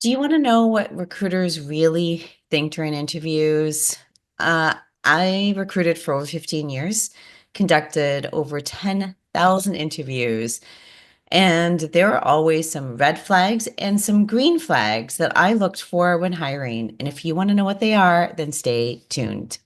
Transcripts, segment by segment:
Do you want to know what recruiters really think during interviews? Uh, I recruited for over 15 years, conducted over 10,000 interviews, and there are always some red flags and some green flags that I looked for when hiring. And if you want to know what they are, then stay tuned.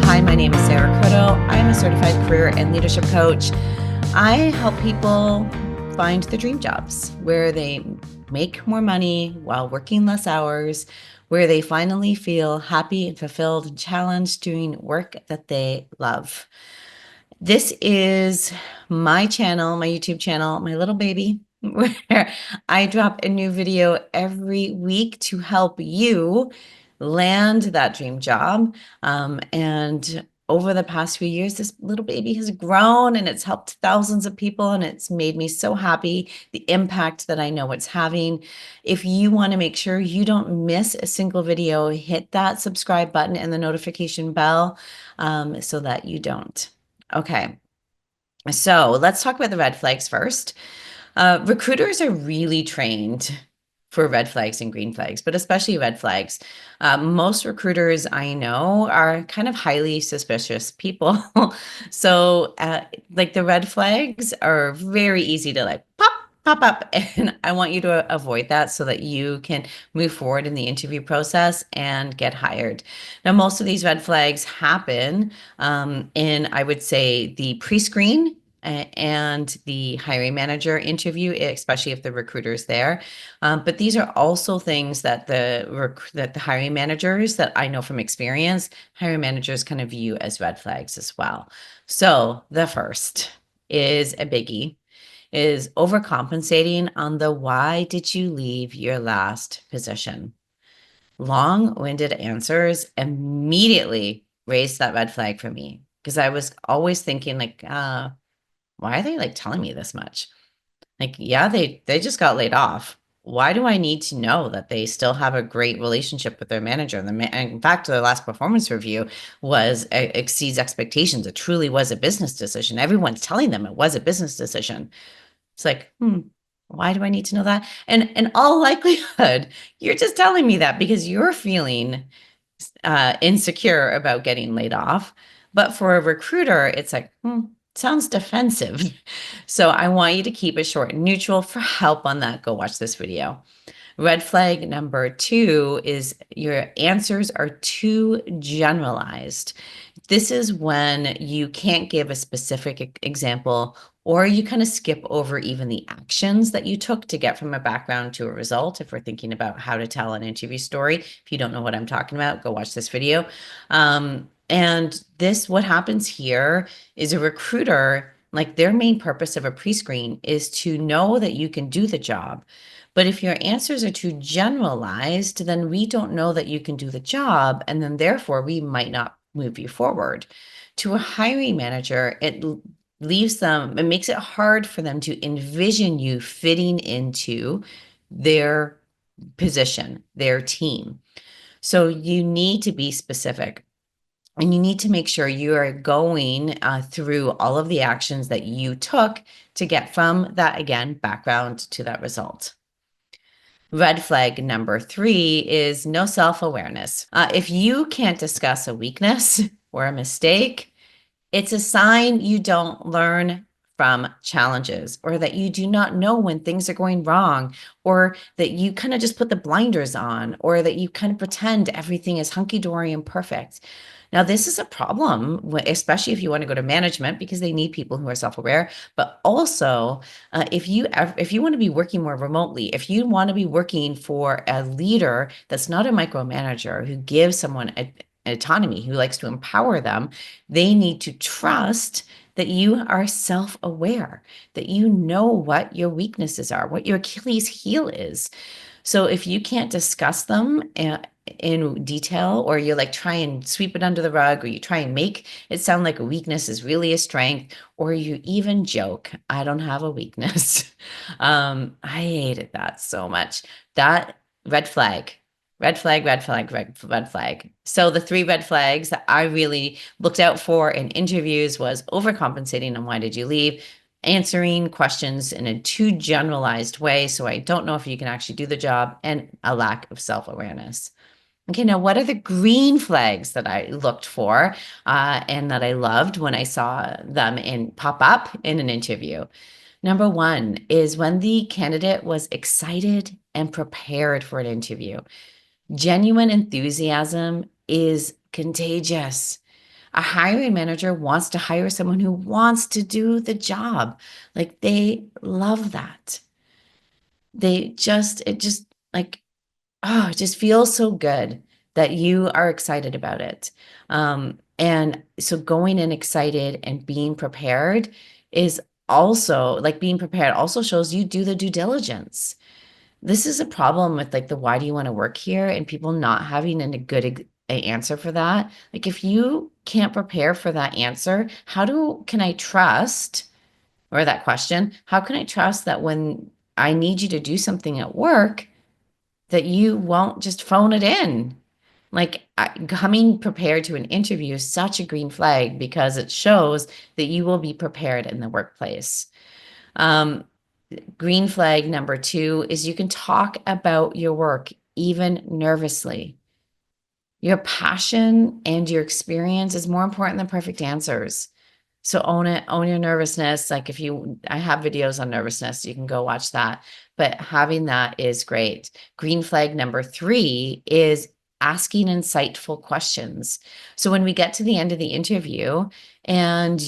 Hi, my name is Sarah Cotto. I am a certified career and leadership coach. I help people find the dream jobs where they make more money while working less hours, where they finally feel happy and fulfilled and challenged doing work that they love. This is my channel, my YouTube channel, my little baby, where I drop a new video every week to help you land that dream job. And over the past few years, this little baby has grown and it's helped thousands of people, and it's made me so happy, the impact that I know it's having. If you want to make sure you don't miss a single video, hit that subscribe button and the notification bell so that you don't. Okay, so let's talk about the red flags first. Recruiters are really trained for red flags and green flags, but especially red flags. Most recruiters I know are kind of highly suspicious people. So, like the red flags are very easy to like pop up, and I want you to avoid that so that you can move forward in the interview process and get hired. Now, most of these red flags happen in, I would say, the pre-screen and the hiring manager interview, especially if the recruiter's there. But these are also things that the hiring managers, that I know from experience, hiring managers kind of view as red flags as well. So the first is a biggie, is overcompensating on the why did you leave your last position. Long-winded answers immediately raised that red flag for me, because I was always thinking like, why are they like telling me this much? Like, yeah, they just got laid off. Why do I need to know that they still have a great relationship with their manager? In fact, their last performance review was exceeds expectations. It truly was a business decision. Everyone's telling them it was a business decision. It's like, why do I need to know that? And in all likelihood, you're just telling me that because you're feeling insecure about getting laid off. But for a recruiter, it's like, sounds defensive. So I want you to keep it short and neutral. For help on that, go watch this video. Red flag number 2 is your answers are too generalized. This is when you can't give a specific example, or you kind of skip over even the actions that you took to get from a background to a result. If we're thinking about how to tell an interview story, if you don't know what I'm talking about, go watch this video. And what happens here is a recruiter, like their main purpose of a pre-screen is to know that you can do the job. But if your answers are too generalized, then we don't know that you can do the job, and then therefore we might not move you forward. To a hiring manager, it makes it hard for them to envision you fitting into their position, their team. So you need to be specific. And you need to make sure you are going through all of the actions that you took to get from that, again, background to that result. Red flag number 3 is no self-awareness. If you can't discuss a weakness or a mistake, it's a sign you don't learn from challenges, or that you do not know when things are going wrong, or that you kind of just put the blinders on, or that you kind of pretend everything is hunky-dory and perfect. Now, this is a problem, especially if you want to go to management, because they need people who are self-aware. But also, if you want to be working more remotely, if you want to be working for a leader that's not a micromanager, who gives someone autonomy, who likes to empower them, they need to trust that you are self-aware, that you know what your weaknesses are, what your Achilles heel is. So if you can't discuss them in detail, or you like try and sweep it under the rug, or you try and make it sound like a weakness is really a strength, or you even joke, I don't have a weakness. I hated that so much. That red flag, red flag, red flag, red flag. So the three red flags that I really looked out for in interviews was overcompensating and why did you leave? Answering questions in a too generalized way, so I don't know if you can actually do the job, and a lack of self-awareness. Okay, now what are the green flags that I looked for and that I loved when I saw them pop up in an interview? Number one is when the candidate was excited and prepared for an interview. Genuine enthusiasm is contagious. A hiring manager wants to hire someone who wants to do the job. Like they love that. It just like, oh, it just feels so good that you are excited about it. And so going in excited and being prepared is also like being prepared also shows you do the due diligence. This is a problem with like the why do you want to work here and people not having a good answer for that. Like if you can't prepare for that answer, can I trust, or that question, how can I trust that when I need you to do something at work that you won't just phone it in? Coming prepared to an interview is such a green flag because it shows that you will be prepared in the workplace. Um, Green flag number two is you can talk about your work even nervously. Your passion and your experience is more important than perfect answers. So own it, own your nervousness. I have videos on nervousness, you can go watch that. But having that is great. Green flag number three is asking insightful questions. So when we get to the end of the interview and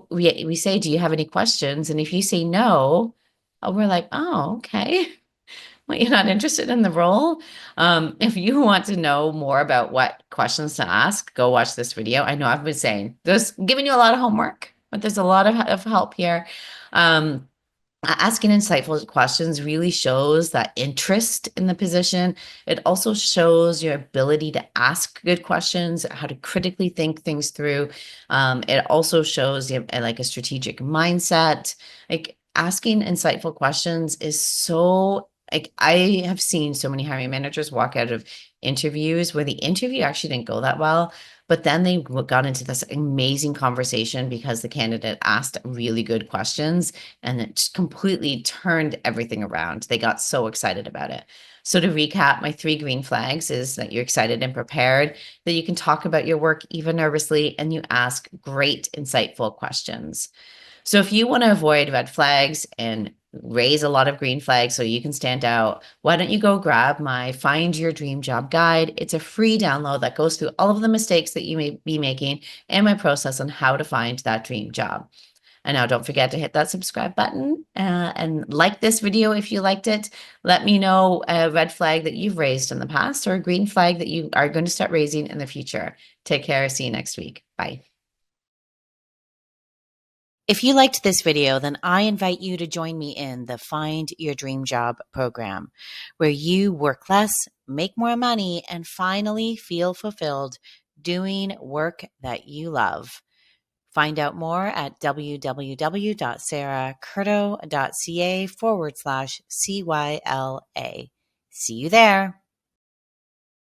we say, do you have any questions? And if you say no, we're like, oh, okay. Well, you're not interested in the role. If you want to know more about what questions to ask, go watch this video. I know I've been saying there's giving you a lot of homework, but there's a lot of help here. Um, Asking insightful questions really shows that interest in the position. It also shows your ability to ask good questions, how to critically think things through. It also shows you have, like a strategic mindset. Like asking insightful questions is so like I have seen so many hiring managers walk out of interviews where the interview actually didn't go that well, but then they got into this amazing conversation because the candidate asked really good questions and it just completely turned everything around. They got so excited about it. So to recap, my three green flags is that you're excited and prepared, that you can talk about your work even nervously, and you ask great, insightful questions. So if you want to avoid red flags and raise a lot of green flags so you can stand out, why don't you go grab my Find Your Dream Job guide? It's a free download that goes through all of the mistakes that you may be making and my process on how to find that dream job. And now don't forget to hit that subscribe button and like this video if you liked it. Let me know a red flag that you've raised in the past or a green flag that you are going to start raising in the future. Take care. See you next week. Bye. If you liked this video, then I invite you to join me in the Find Your Dream Job program, where you work less, make more money, and finally feel fulfilled doing work that you love. Find out more at www.sarahcurto.ca/CYLA. See you there.